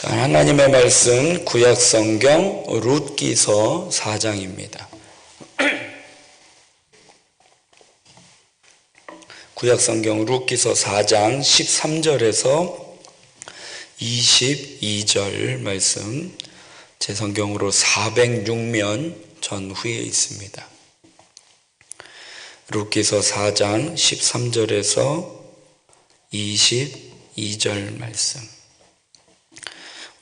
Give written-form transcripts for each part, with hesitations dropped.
자, 하나님의 말씀 구약성경 룻기서 4장입니다. 구약성경 룻기서 4장 13절에서 22절 말씀, 제 성경으로 406면 전후에 있습니다. 룻기서 4장 13절에서 22절 말씀,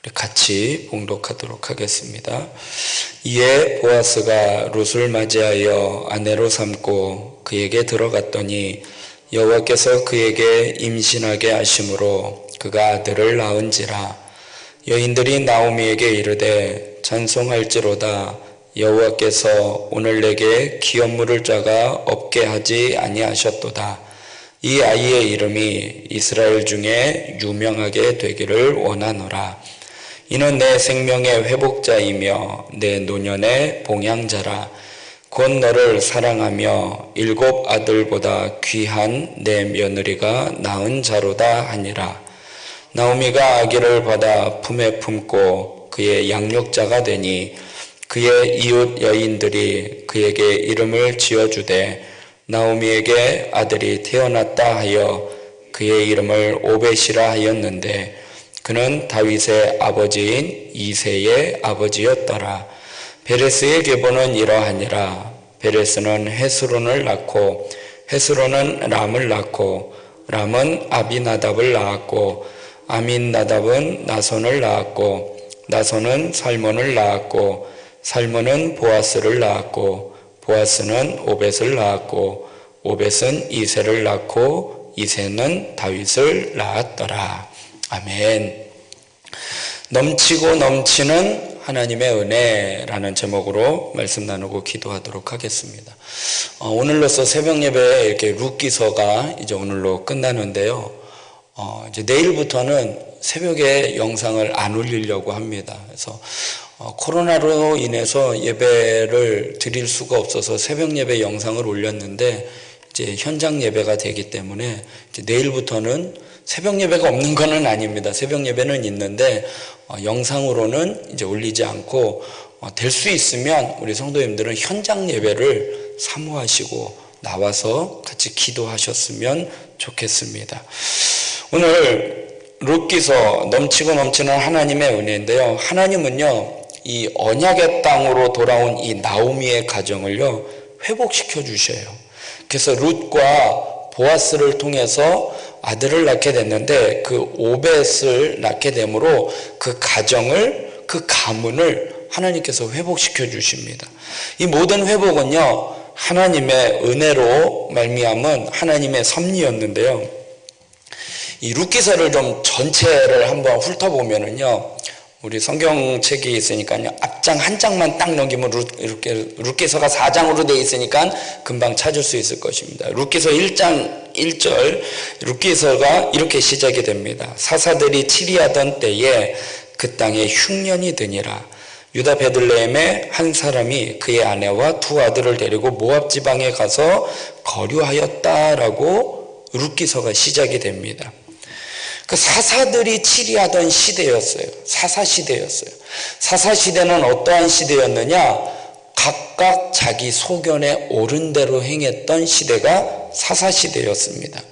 우리 같이 봉독하도록 하겠습니다. 이에 보아스가 룻을 맞이하여 아내로 삼고 그에게 들어갔더니 여호와께서 그에게 임신하게 하심으로 그가 아들을 낳은지라. 여인들이 나오미에게 이르되 찬송할지로다. 여호와께서 오늘 내게 기업물을 자가 없게 하지 아니하셨도다. 이 아이의 이름이 이스라엘 중에 유명하게 되기를 원하노라. 이는 내 생명의 회복자이며 내 노년의 봉양자라. 곧 너를 사랑하며 7 아들보다 귀한 내 며느리가 낳은 자로다 하니라. 나오미가 아기를 받아 품에 품고 그의 양육자가 되니 그의 이웃 여인들이 그에게 이름을 지어주되 나오미에게 아들이 태어났다 하여 그의 이름을 오벳이라 하였는데 그는 다윗의 아버지인 이새의 아버지였더라. 베레스의 계보는 이러하니라. 베레스는 헤스론을 낳고 헤스론은 람을 낳고 람은 아비나답을 낳았고 아민나답은 나손을 낳았고 나손은 살몬을 낳았고 살몬은 보아스를 낳았고 보아스는 오벳을 낳았고 오벳은 이새를 낳고 이새는 다윗을 낳았더라. 아멘. 넘치고 넘치는 하나님의 은혜라는 제목으로 말씀 나누고 기도하도록 하겠습니다. 오늘로써 새벽 예배 이렇게 룻기서가 이제 오늘로 끝나는데요. 이제 내일부터는 새벽에 영상을 안 올리려고 합니다. 그래서 코로나로 인해서 예배를 드릴 수가 없어서 새벽 예배 영상을 올렸는데 이제 현장 예배가 되기 때문에 이제 내일부터는 새벽 예배가 없는 건 아닙니다. 새벽 예배는 있는데 영상으로는 이제 올리지 않고 될 수 있으면 우리 성도님들은 현장 예배를 사모하시고 나와서 같이 기도하셨으면 좋겠습니다. 오늘 룻기서 넘치고 넘치는 하나님의 은혜인데요. 하나님은요, 이 언약의 땅으로 돌아온 이 나오미의 가정을요, 회복시켜 주셔요. 그래서 룻과 보아스를 통해서 아들을 낳게 됐는데 그 오벳을 낳게 되므로 그 가정을, 그 가문을 하나님께서 회복시켜 주십니다. 이 모든 회복은요, 하나님의 은혜로 말미암은 하나님의 섭리였는데요. 이 룻기서를 좀 전체를 한번 훑어보면은요, 우리 성경책이 있으니까요, 앞장 한 장만 딱 넘기면 룻기서가 4장으로 되어 있으니까 금방 찾을 수 있을 것입니다. 룻기서 1장 1절, 룻기서가 이렇게 시작이 됩니다. 사사들이 치리하던 때에 그 땅에 흉년이 드니라. 유다 베들레헴의 한 사람이 그의 아내와 2 아들을 데리고 모압 지방에 가서 거류하였다라고 룻기서가 시작이 됩니다. 그 사사들이 치리하던 시대였어요. 사사시대였어요. 사사시대는 어떠한 시대였느냐? 각각 자기 소견에 옳은 대로 행했던 시대가 사사시대였습니다.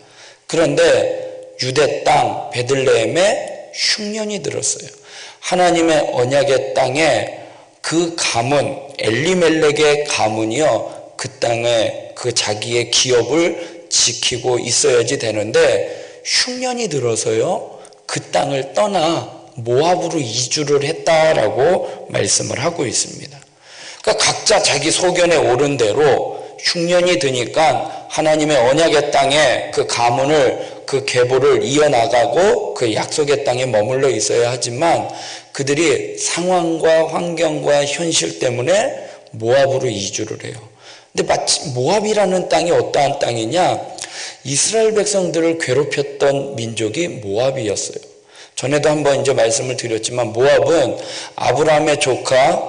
그런데 유대 땅 베들레헴에 흉년이 들었어요. 하나님의 언약의 땅에 그 가문, 엘리멜렉의 가문이요, 그 땅에 그 자기의 기업을 지키고 있어야지 되는데 흉년이 들어서요, 그 땅을 떠나 모압으로 이주를 했다라고 말씀을 하고 있습니다. 그러니까 각자 자기 소견에 옳은 대로 흉년이 드니까 하나님의 언약의 땅에 그 가문을, 그 계보를 이어나가고 그 약속의 땅에 머물러 있어야 하지만 그들이 상황과 환경과 현실 때문에 모압으로 이주를 해요. 근데 마치 모압이라는 땅이 어떠한 땅이냐? 이스라엘 백성들을 괴롭혔던 민족이 모압이었어요. 전에도 한번 이제 말씀을 드렸지만 모압은 아브라함의 조카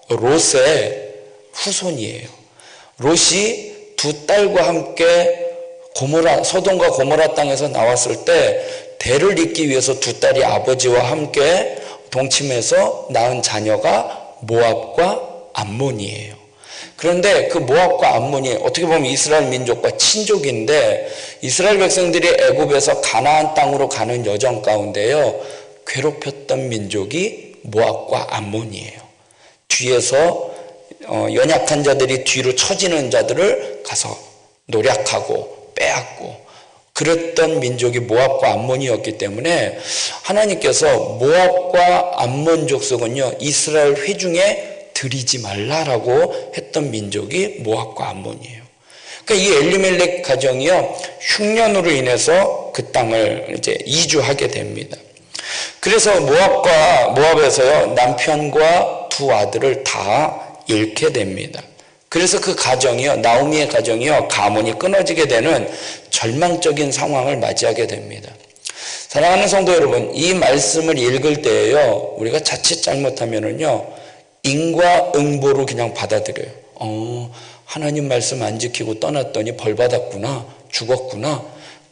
롯의 후손이에요. 롯이 2 딸과 함께 소돔과 고모라 땅에서 나왔을 때 대를 잇기 위해서 2 딸이 아버지와 함께 동침해서 낳은 자녀가 모압과 암몬이에요. 그런데 그 모압과 암몬이 어떻게 보면 이스라엘 민족과 친족인데 이스라엘 백성들이 애굽에서 가나안 땅으로 가는 여정 가운데요, 괴롭혔던 민족이 모압과 암몬이에요. 뒤에서 연약한 자들이 뒤로 처지는 자들을 가서 노략하고 빼앗고 그랬던 민족이 모압과 암몬이었기 때문에 하나님께서 모압과 암몬 족속은요, 이스라엘 회중에 드리지 말라라고 했던 민족이 모압과 암몬이에요. 그러니까 이 엘리멜렉 가정이요, 흉년으로 인해서 그 땅을 이제 이주하게 됩니다. 그래서 모압에서요, 남편과 두 아들을 다 잃게 됩니다. 그래서 그 가정이요, 나오미의 가정이요, 가문이 끊어지게 되는 절망적인 상황을 맞이하게 됩니다. 사랑하는 성도 여러분, 이 말씀을 읽을 때에요, 우리가 자칫 잘못하면은요, 인과응보로 그냥 받아들여요. 하나님 말씀 안 지키고 떠났더니 벌 받았구나, 죽었구나.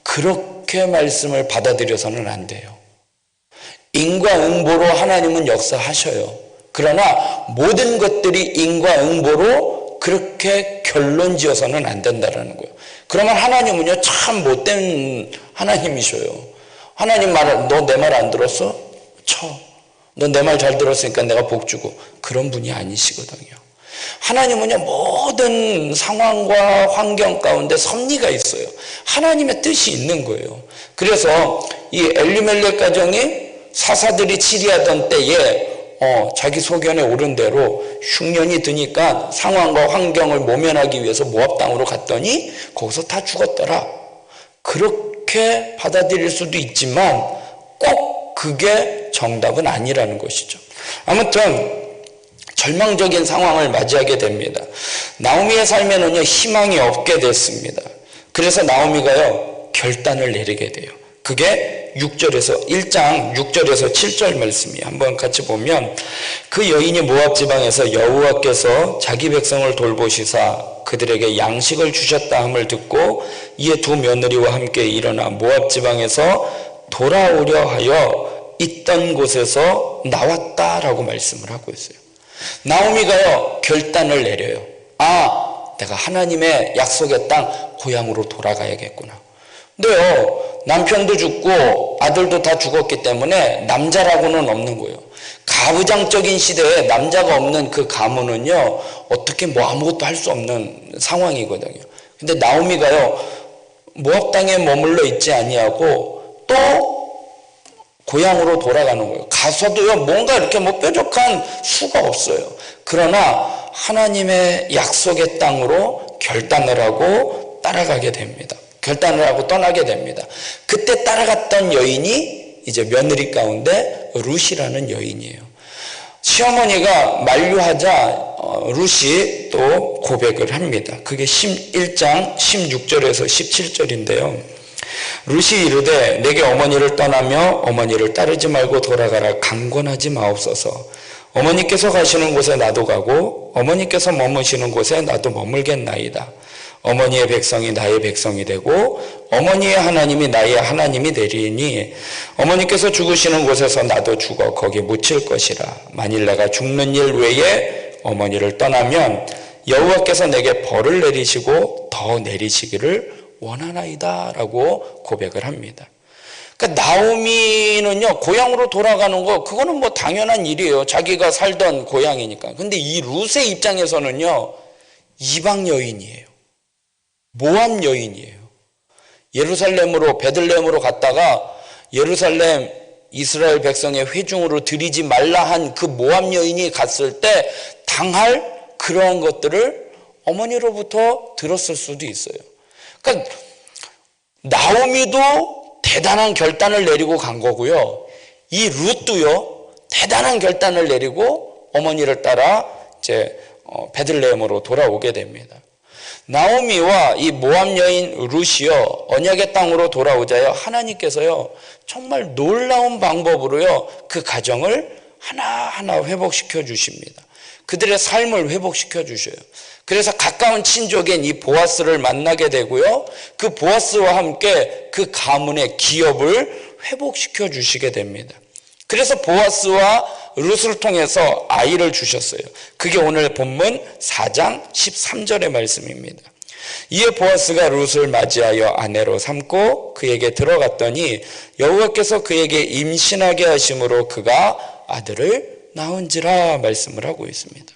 그렇게 말씀을 받아들여서는 안 돼요. 인과응보로 하나님은 역사하셔요. 그러나 모든 것들이 인과응보로 그렇게 결론 지어서는 안 된다라는 거예요. 그러면 하나님은요, 참 못된 하나님이셔요. 하나님 말, 너 내 말 안 들었어? 쳐. 너 내 말 잘 들었으니까 내가 복 주고. 그런 분이 아니시거든요. 하나님은요, 모든 상황과 환경 가운데 섭리가 있어요. 하나님의 뜻이 있는 거예요. 그래서 이 엘리멜렉 가정이 사사들이 치리하던 때에 자기 소견에 오른 대로 흉년이 드니까 상황과 환경을 모면하기 위해서 모압 땅으로 갔더니 거기서 다 죽었더라. 그렇게 받아들일 수도 있지만 꼭 그게 정답은 아니라는 것이죠. 아무튼 절망적인 상황을 맞이하게 됩니다. 나오미의 삶에는요, 희망이 없게 됐습니다. 그래서 나오미가요, 결단을 내리게 돼요. 그게 1장 6절에서 7절 말씀이에요. 한번 같이 보면, 그 여인이 모압 지방에서 여호와께서 자기 백성을 돌보시사 그들에게 양식을 주셨다 함을 듣고 이에 두 며느리와 함께 일어나 모압 지방에서 돌아오려 하여 있던 곳에서 나왔다라고 말씀을 하고 있어요. 나오미가요, 결단을 내려요. 내가 하나님의 약속의 땅 고향으로 돌아가야겠구나. 근데요, 남편도 죽고 아들도 다 죽었기 때문에 남자라고는 없는 거예요. 가부장적인 시대에 남자가 없는 그 가문은요, 어떻게 아무것도 할 수 없는 상황이거든요. 근데 나오미가요, 모압 땅에 머물러 있지 아니하고 또 고향으로 돌아가는 거예요. 가서도요, 뭔가 이렇게 뾰족한 수가 없어요. 그러나 하나님의 약속의 땅으로 결단을 하고 따라가게 됩니다. 결단을 하고 떠나게 됩니다. 그때 따라갔던 여인이 이제 며느리 가운데 룻이라는 여인이에요. 시어머니가 만류하자 룻이 또 고백을 합니다. 그게 1장 16절에서 17절인데요. 룻이 이르되 내게 어머니를 떠나며 어머니를 따르지 말고 돌아가라 강권하지 마옵소서. 어머니께서 가시는 곳에 나도 가고 어머니께서 머무시는 곳에 나도 머물겠나이다. 어머니의 백성이 나의 백성이 되고 어머니의 하나님이 나의 하나님이 되리니 어머니께서 죽으시는 곳에서 나도 죽어 거기 묻힐 것이라. 만일 내가 죽는 일 외에 어머니를 떠나면 여호와께서 내게 벌을 내리시고 더 내리시기를 원하나이다 라고 고백을 합니다. 그러니까 나오미는요, 고향으로 돌아가는 거 그거는 당연한 일이에요. 자기가 살던 고향이니까. 근데 이 룻의 입장에서는요, 이방 여인이에요. 모압 여인이에요. 예루살렘으로 베들레헴으로 갔다가 예루살렘 이스라엘 백성의 회중으로 들이지 말라 한 그 모압 여인이 갔을 때 당할 그러한 것들을 어머니로부터 들었을 수도 있어요. 그러니까 나오미도 대단한 결단을 내리고 간 거고요. 이 룻도요, 대단한 결단을 내리고 어머니를 따라 이제 베들레헴으로 돌아오게 됩니다. 나오미와 이 모압 여인 룻이요, 언약의 땅으로 돌아오자요, 하나님께서요, 정말 놀라운 방법으로요, 그 가정을 하나하나 회복시켜 주십니다. 그들의 삶을 회복시켜 주셔요. 그래서 가까운 친족인 이 보아스를 만나게 되고요, 그 보아스와 함께 그 가문의 기업을 회복시켜 주시게 됩니다. 그래서 보아스와 룻을 통해서 아이를 주셨어요. 그게 오늘 본문 4장 13절의 말씀입니다. 이에 보아스가 룻을 맞이하여 아내로 삼고 그에게 들어갔더니 여호와께서 그에게 임신하게 하심으로 그가 아들을 낳은지라 말씀을 하고 있습니다.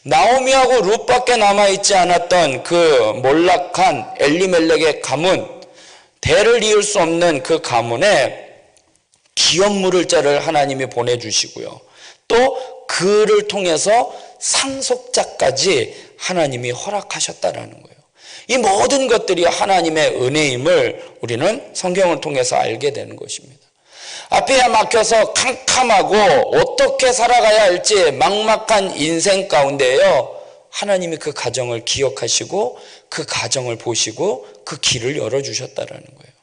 나오미하고 룻밖에 남아있지 않았던 그 몰락한 엘리멜렉의 가문, 대를 이을 수 없는 그 가문에 기업 물을 자를 하나님이 보내주시고요. 또 그를 통해서 상속자까지 하나님이 허락하셨다라는 거예요. 이 모든 것들이 하나님의 은혜임을 우리는 성경을 통해서 알게 되는 것입니다. 앞에 막혀서 캄캄하고 어떻게 살아가야 할지 막막한 인생 가운데에요, 하나님이 그 가정을 기억하시고 그 가정을 보시고 그 길을 열어주셨다라는 거예요.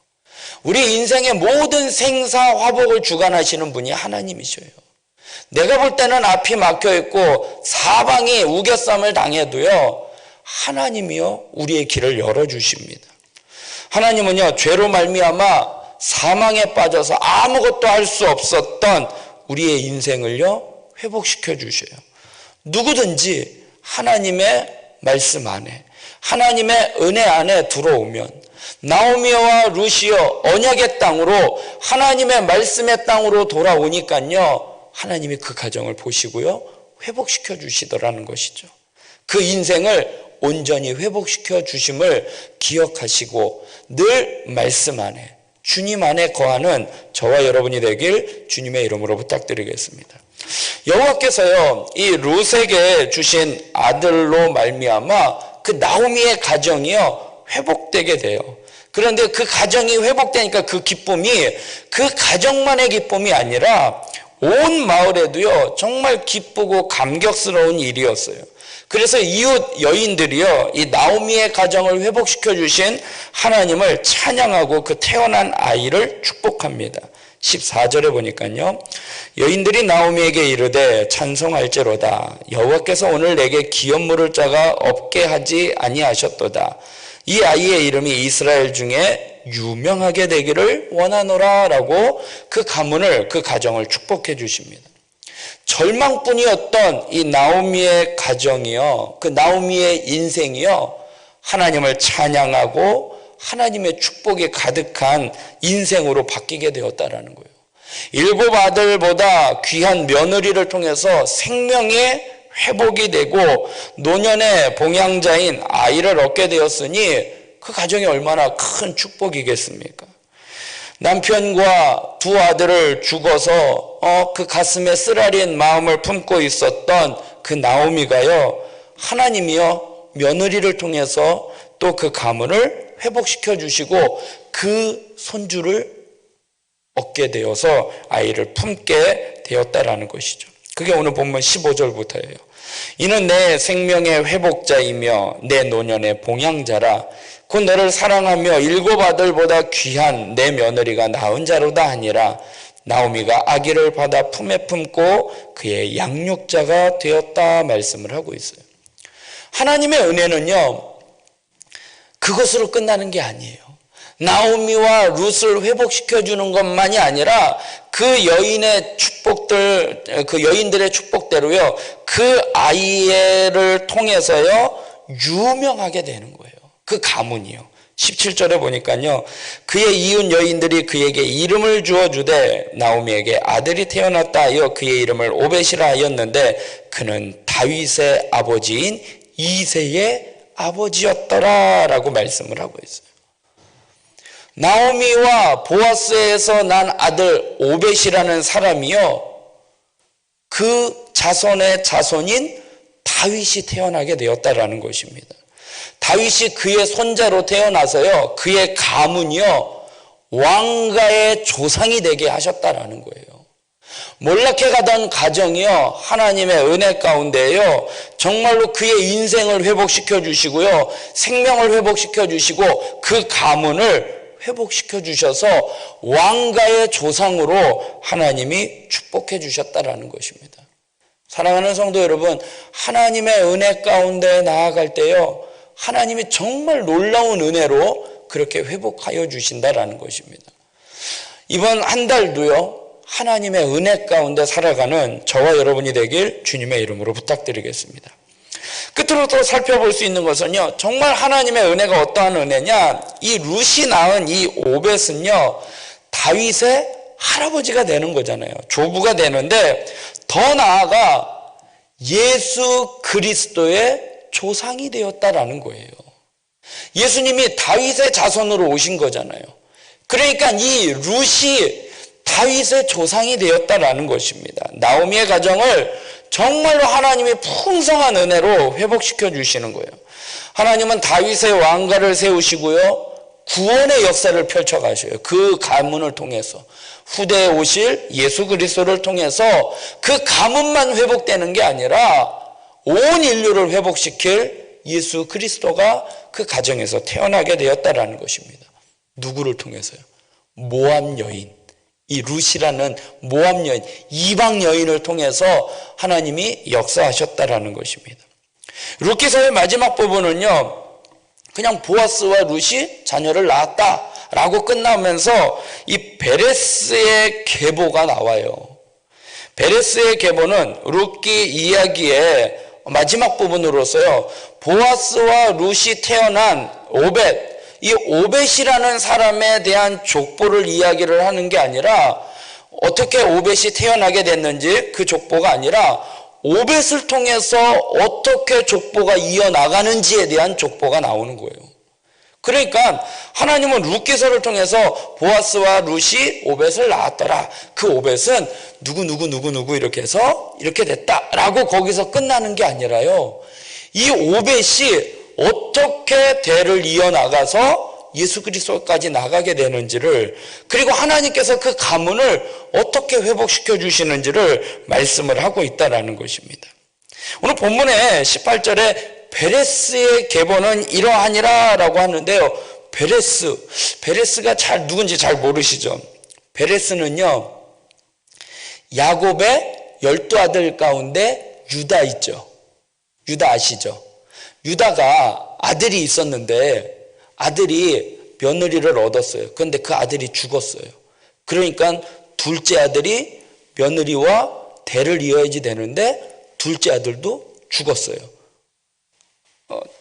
우리 인생의 모든 생사화복을 주관하시는 분이 하나님이셔요. 내가 볼 때는 앞이 막혀있고 사방이 우겨쌈을 당해도요, 하나님이요 우리의 길을 열어주십니다. 하나님은요 죄로 말미암아 사망에 빠져서 아무것도 할 수 없었던 우리의 인생을요 회복시켜 주셔요. 누구든지 하나님의 말씀 안에, 하나님의 은혜 안에 들어오면, 나오미와 룻이요 언약의 땅으로, 하나님의 말씀의 땅으로 돌아오니까요 하나님이 그 가정을 보시고요 회복시켜 주시더라는 것이죠. 그 인생을 온전히 회복시켜 주심을 기억하시고 늘 말씀 안에, 주님 안에 거하는 저와 여러분이 되길 주님의 이름으로 부탁드리겠습니다. 여호와께서요 이 룻에게 주신 아들로 말미암아 그 나오미의 가정이요 회복되게 돼요. 그런데 그 가정이 회복되니까 그 기쁨이 그 가정만의 기쁨이 아니라 온 마을에도요 정말 기쁘고 감격스러운 일이었어요. 그래서 이웃 여인들이요 이 나오미의 가정을 회복시켜 주신 하나님을 찬양하고 그 태어난 아이를 축복합니다. 14절에 보니까요 여인들이 나오미에게 이르되 찬송할지로다. 여호와께서 오늘 내게 기업 물을 자가 없게 하지 아니하셨도다. 이 아이의 이름이 이스라엘 중에 유명하게 되기를 원하노라 라고 그 가문을, 그 가정을 축복해 주십니다. 절망뿐이었던 이 나오미의 가정이요, 그 나오미의 인생이요 하나님을 찬양하고 하나님의 축복이 가득한 인생으로 바뀌게 되었다라는 거예요. 7 아들보다 귀한 며느리를 통해서 생명의 회복이 되고 노년의 봉양자인 아이를 얻게 되었으니 그 가정이 얼마나 큰 축복이겠습니까? 남편과 2 아들을 죽어서 그 가슴에 쓰라린 마음을 품고 있었던 그 나오미가요 하나님이요 며느리를 통해서 또 그 가문을 회복시켜 주시고 그 손주를 얻게 되어서 아이를 품게 되었다라는 것이죠. 그게 오늘 본문 15절부터예요. 이는 내 생명의 회복자이며 내 노년의 봉양자라. 곧 너를 사랑하며 7 아들보다 귀한 내 며느리가 낳은 자로다 하니라. 나오미가 아기를 받아 품에 품고 그의 양육자가 되었다 말씀을 하고 있어요. 하나님의 은혜는요 그것으로 끝나는 게 아니에요. 나오미와 룻을 회복시켜 주는 것만이 아니라 그 여인의 축복들, 그 여인들의 축복대로요 그 아이를 통해서요 유명하게 되는 거예요. 그 가문이요. 17절에 보니까요 그의 이웃 여인들이 그에게 이름을 주어주되 나오미에게 아들이 태어났다 하여 그의 이름을 오벳이라 하였는데 그는 다윗의 아버지인 이새의 아버지였더라 라고 말씀을 하고 있어요. 나오미와 보아스에서 난 아들 오벳이라는 사람이요 그 자손의 자손인 다윗이 태어나게 되었다라는 것입니다. 다윗이 그의 손자로 태어나서요 그의 가문이요 왕가의 조상이 되게 하셨다라는 거예요. 몰락해 가던 가정이요 하나님의 은혜 가운데에요 정말로 그의 인생을 회복시켜 주시고요 생명을 회복시켜 주시고 그 가문을 회복시켜 주셔서 왕가의 조상으로 하나님이 축복해 주셨다라는 것입니다. 사랑하는 성도 여러분, 하나님의 은혜 가운데 나아갈 때요 하나님이 정말 놀라운 은혜로 그렇게 회복하여 주신다라는 것입니다. 이번 한 달도요 하나님의 은혜 가운데 살아가는 저와 여러분이 되길 주님의 이름으로 부탁드리겠습니다. 끝으로 또 살펴볼 수 있는 것은요, 정말 하나님의 은혜가 어떠한 은혜냐, 이 룻이 낳은 이 오벳은요 다윗의 할아버지가 되는 거잖아요. 조부가 되는데, 더 나아가 예수 그리스도의 조상이 되었다라는 거예요. 예수님이 다윗의 자손으로 오신 거잖아요. 그러니까 이 룻이 다윗의 조상이 되었다라는 것입니다. 나오미의 가정을 정말로 하나님이 풍성한 은혜로 회복시켜 주시는 거예요. 하나님은 다윗의 왕가를 세우시고요, 구원의 역사를 펼쳐 가셔요. 그 가문을 통해서 후대에 오실 예수 그리스도를 통해서 그 가문만 회복되는 게 아니라 온 인류를 회복시킬 예수 그리스도가 그 가정에서 태어나게 되었다라는 것입니다. 누구를 통해서요? 모압 여인, 이 룻이라는 모압 여인, 이방 여인을 통해서 하나님이 역사하셨다라는 것입니다. 룻기서의 마지막 부분은요, 그냥 보아스와 룻이 자녀를 낳았다라고 끝나면서 이 베레스의 계보가 나와요. 베레스의 계보는 룻기 이야기의 마지막 부분으로서요, 보아스와 룻이 태어난 오벳, 이 오벳이라는 사람에 대한 족보를 이야기를 하는 게 아니라, 어떻게 오벳이 태어나게 됐는지 그 족보가 아니라 오벳을 통해서 어떻게 족보가 이어나가는지에 대한 족보가 나오는 거예요. 그러니까 하나님은 룻기서를 통해서 보아스와 룻이 오벳을 낳았더라. 그 오벳은 누구 이렇게 해서 이렇게 됐다라고 거기서 끝나는 게 아니라요, 이 오벳이 어떻게 대를 이어나가서 예수 그리스도까지 나가게 되는지를, 그리고 하나님께서 그 가문을 어떻게 회복시켜 주시는지를 말씀을 하고 있다는 것입니다. 오늘 본문의 18절에 베레스의 계보는 이러하니라 라고 하는데요, 베레스가 누군지 잘 모르시죠? 베레스는요, 야곱의 12아들 가운데 유다 있죠. 유다 아시죠? 유다가 아들이 있었는데 아들이 며느리를 얻었어요. 그런데 그 아들이 죽었어요. 그러니까 둘째 아들이 며느리와 대를 이어야지 되는데 둘째 아들도 죽었어요.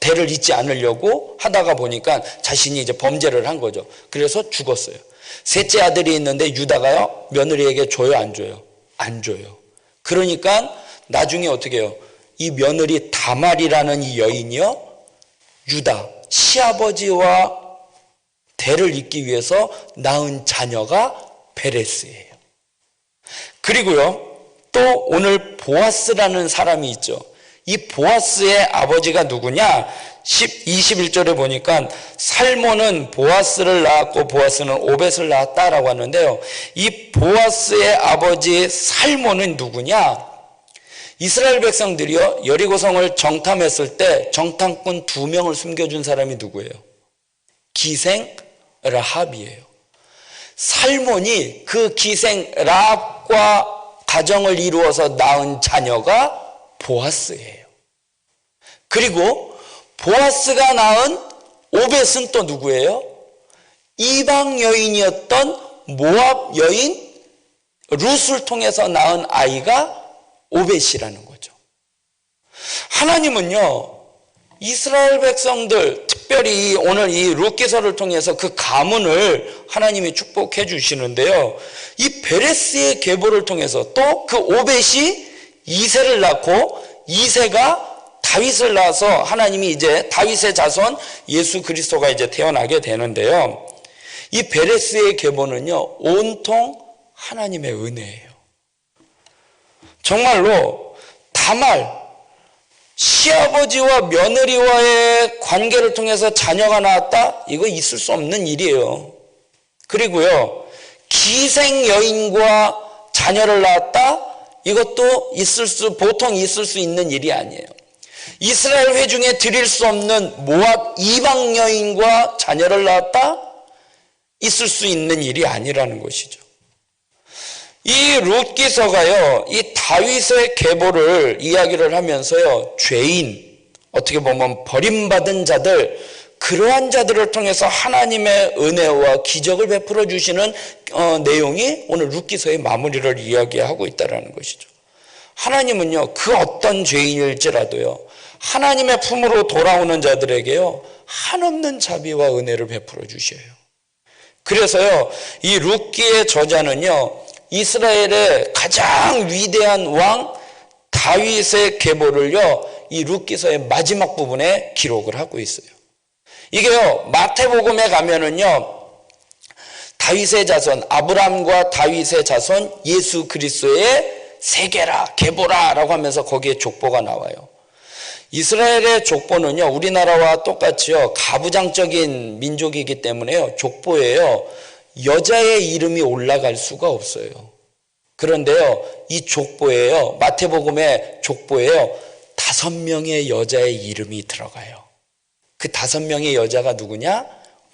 대를 잇지 않으려고 하다가 보니까 자신이 이제 범죄를 한 거죠. 그래서 죽었어요. 셋째 아들이 있는데 유다가요, 며느리에게 줘요, 안 줘요? 안 줘요. 그러니까 나중에 어떻게 해요? 이 며느리 다말이라는 이 여인이요, 유다 시아버지와 대를 잇기 위해서 낳은 자녀가 베레스예요. 그리고요, 또 오늘 보아스라는 사람이 있죠. 이 보아스의 아버지가 누구냐? 21절에 보니까 살몬은 보아스를 낳았고 보아스는 오벳을 낳았다라고 하는데요, 이 보아스의 아버지 살몬은 누구냐? 이스라엘 백성들이요, 여리고성을 정탐했을 때 정탐꾼 2명을 숨겨준 사람이 누구예요? 기생 라합이에요. 살몬이 그 기생 라합과 가정을 이루어서 낳은 자녀가 보아스예요. 그리고 보아스가 낳은 오벳은 또 누구예요? 이방 여인이었던 모압 여인 룻을 통해서 낳은 아이가 오벳이라는 거죠. 하나님은요, 이스라엘 백성들, 특별히 오늘 이 룻기서를 통해서 그 가문을 하나님이 축복해 주시는데요, 이 베레스의 계보를 통해서 또 그 오벳이 이새를 낳고 이새가 다윗을 낳아서 하나님이 이제 다윗의 자손 예수 그리스도가 이제 태어나게 되는데요, 이 베레스의 계보는요, 온통 하나님의 은혜예요. 정말로 다말, 시아버지와 며느리와의 관계를 통해서 자녀가 나왔다? 이거 있을 수 없는 일이에요. 그리고요, 기생 여인과 자녀를 낳았다? 이것도 보통 있을 수 있는 일이 아니에요. 이스라엘 회중에 드릴 수 없는 모압 이방 여인과 자녀를 낳았다? 있을 수 있는 일이 아니라는 것이죠. 이 룻기서가요, 이 다윗의 계보를 이야기를 하면서요, 죄인, 어떻게 보면 버림받은 자들, 그러한 자들을 통해서 하나님의 은혜와 기적을 베풀어 주시는 내용이 오늘 룻기서의 마무리를 이야기하고 있다는 것이죠. 하나님은요, 그 어떤 죄인일지라도요, 하나님의 품으로 돌아오는 자들에게요, 한없는 자비와 은혜를 베풀어 주셔요. 그래서요, 이 룻기의 저자는요, 이스라엘의 가장 위대한 왕 다윗의 계보를요, 이 룻기서의 마지막 부분에 기록을 하고 있어요. 이게요, 마태복음에 가면은요, 다윗의 자손, 아브람과 다윗의 자손 예수 그리스도의 세계라, 계보라라고 하면서 거기에 족보가 나와요. 이스라엘의 족보는요, 우리나라와 똑같이요, 가부장적인 민족이기 때문에요, 족보에요, 여자의 이름이 올라갈 수가 없어요. 그런데요, 이 족보에요, 마태복음의 족보에요, 5명의 여자의 이름이 들어가요. 그 5명의 여자가 누구냐?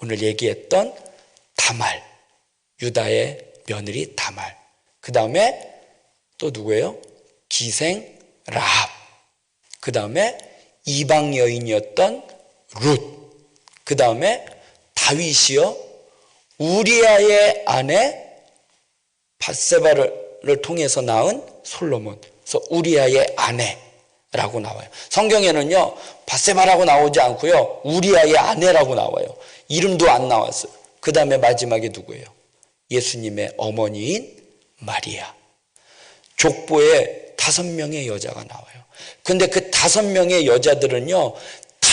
오늘 얘기했던 다말, 유다의 며느리 다말. 그 다음에 또 누구예요? 기생 라합. 그 다음에 이방 여인이었던 룻. 그 다음에 다윗이요, 우리아의 아내 밧세바를 통해서 낳은 솔로몬. 그래서 우리아의 아내라고 나와요. 성경에는요, 밧세바라고 나오지 않고요, 우리아의 아내라고 나와요. 이름도 안 나왔어요. 그 다음에 마지막에 누구예요? 예수님의 어머니인 마리아. 족보에 5명의 여자가 나와요. 근데 그 5명의 여자들은요, 다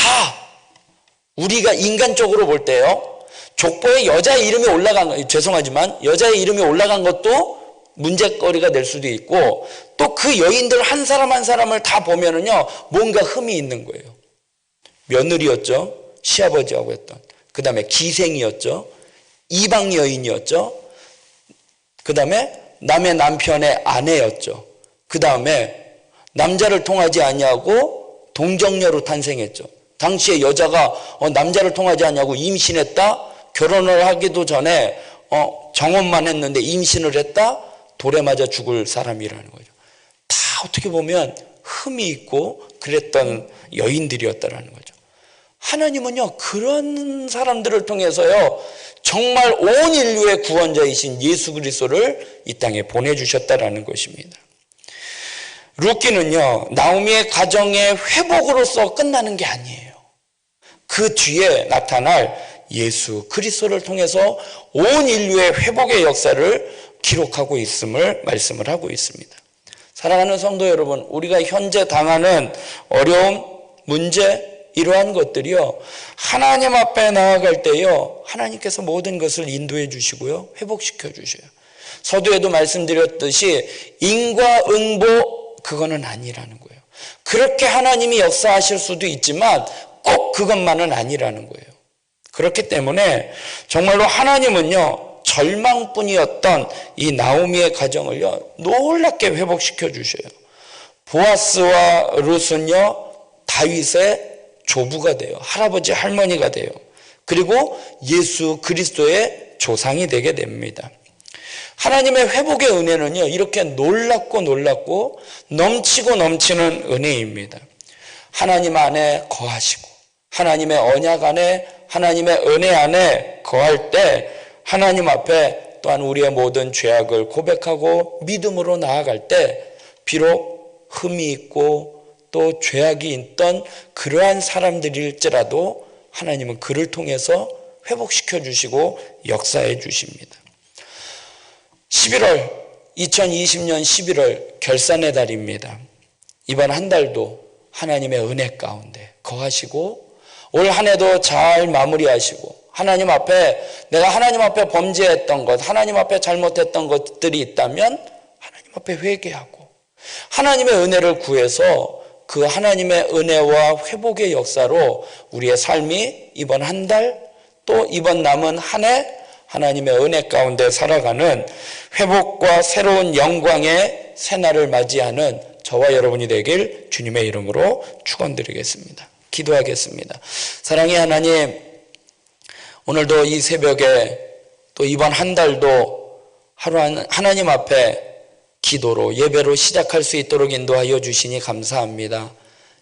우리가 인간적으로 볼 때요, 족보에 여자의 이름이 올라간, 죄송하지만 여자의 이름이 올라간 것도 문제거리가 될 수도 있고, 또 그 여인들 한 사람 한 사람을 다 보면은요, 뭔가 흠이 있는 거예요. 며느리였죠, 시아버지하고 했던. 그 다음에 기생이었죠, 이방 여인이었죠, 그 다음에 남의 남편의 아내였죠, 그 다음에 남자를 통하지 아니하고 동정녀로 탄생했죠. 당시에 여자가 남자를 통하지 아니하고 임신했다, 결혼을 하기도 전에 정혼만 했는데 임신을 했다, 돌에 맞아 죽을 사람이라는 거죠. 다 어떻게 보면 흠이 있고 그랬던 여인들이었다라는 거죠. 하나님은요, 그런 사람들을 통해서요, 정말 온 인류의 구원자이신 예수 그리스도를 이 땅에 보내주셨다라는 것입니다. 룻기는요, 나오미의 가정의 회복으로서 끝나는 게 아니에요. 그 뒤에 나타날 예수 그리스도를 통해서 온 인류의 회복의 역사를 기록하고 있음을 말씀을 하고 있습니다. 사랑하는 성도 여러분, 우리가 현재 당하는 어려움, 문제, 이러한 것들이요, 하나님 앞에 나아갈 때요, 하나님께서 모든 것을 인도해 주시고요, 회복시켜 주셔요. 서두에도 말씀드렸듯이 인과응보, 그거는 아니라는 거예요. 그렇게 하나님이 역사하실 수도 있지만 꼭 그것만은 아니라는 거예요. 그렇기 때문에 정말로 하나님은요, 절망뿐이었던 이 나오미의 가정을요, 놀랍게 회복시켜 주셔요. 보아스와 룻은요, 다윗의 조부가 돼요. 할아버지, 할머니가 돼요. 그리고 예수 그리스도의 조상이 되게 됩니다. 하나님의 회복의 은혜는요, 이렇게 놀랍고 놀랍고 넘치고 넘치는 은혜입니다. 하나님 안에 거하시고 하나님의 언약 안에, 하나님의 은혜 안에 거할 때 하나님 앞에 또한 우리의 모든 죄악을 고백하고 믿음으로 나아갈 때 비록 흠이 있고 또 죄악이 있던 그러한 사람들일지라도 하나님은 그를 통해서 회복시켜 주시고 역사해 주십니다. 2020년 11월 결산의 달입니다. 이번 한 달도 하나님의 은혜 가운데 거하시고 올 한 해도 잘 마무리하시고 하나님 앞에 내가 하나님 앞에 범죄했던 것, 하나님 앞에 잘못했던 것들이 있다면 하나님 앞에 회개하고 하나님의 은혜를 구해서 그 하나님의 은혜와 회복의 역사로 우리의 삶이 이번 한 달 또 이번 남은 한 해 하나님의 은혜 가운데 살아가는 회복과 새로운 영광의 새날을 맞이하는 저와 여러분이 되길 주님의 이름으로 축원드리겠습니다. 기도하겠습니다. 사랑의 하나님, 오늘도 이 새벽에 또 이번 한 달도 하루 하나님 앞에 기도로 예배로 시작할 수 있도록 인도하여 주시니 감사합니다.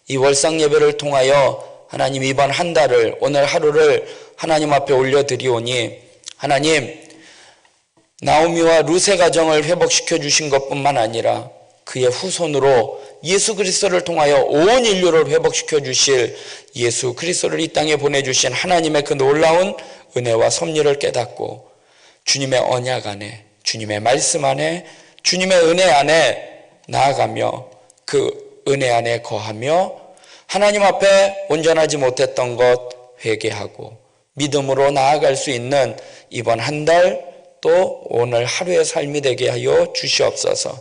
이 월상 예배를 통하여 하나님 이번 한 달을 오늘 하루를 하나님 앞에 올려드리오니 하나님 나오미와 룻의 가정을 회복시켜 주신 것뿐만 아니라 그의 후손으로 예수 그리스도를 통하여 온 인류를 회복시켜 주실 예수 그리스도를 이 땅에 보내주신 하나님의 그 놀라운 은혜와 섭리를 깨닫고 주님의 언약 안에 주님의 말씀 안에 주님의 은혜 안에 나아가며 그 은혜 안에 거하며 하나님 앞에 온전하지 못했던 것 회개하고 믿음으로 나아갈 수 있는 이번 한 달 또 오늘 하루의 삶이 되게 하여 주시옵소서.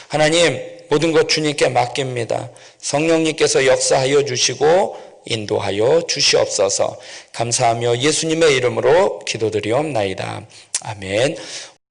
하나님 모든 것 주님께 맡깁니다. 성령님께서 역사하여 주시고 인도하여 주시옵소서. 감사하며 예수님의 이름으로 기도드리옵나이다. 아멘.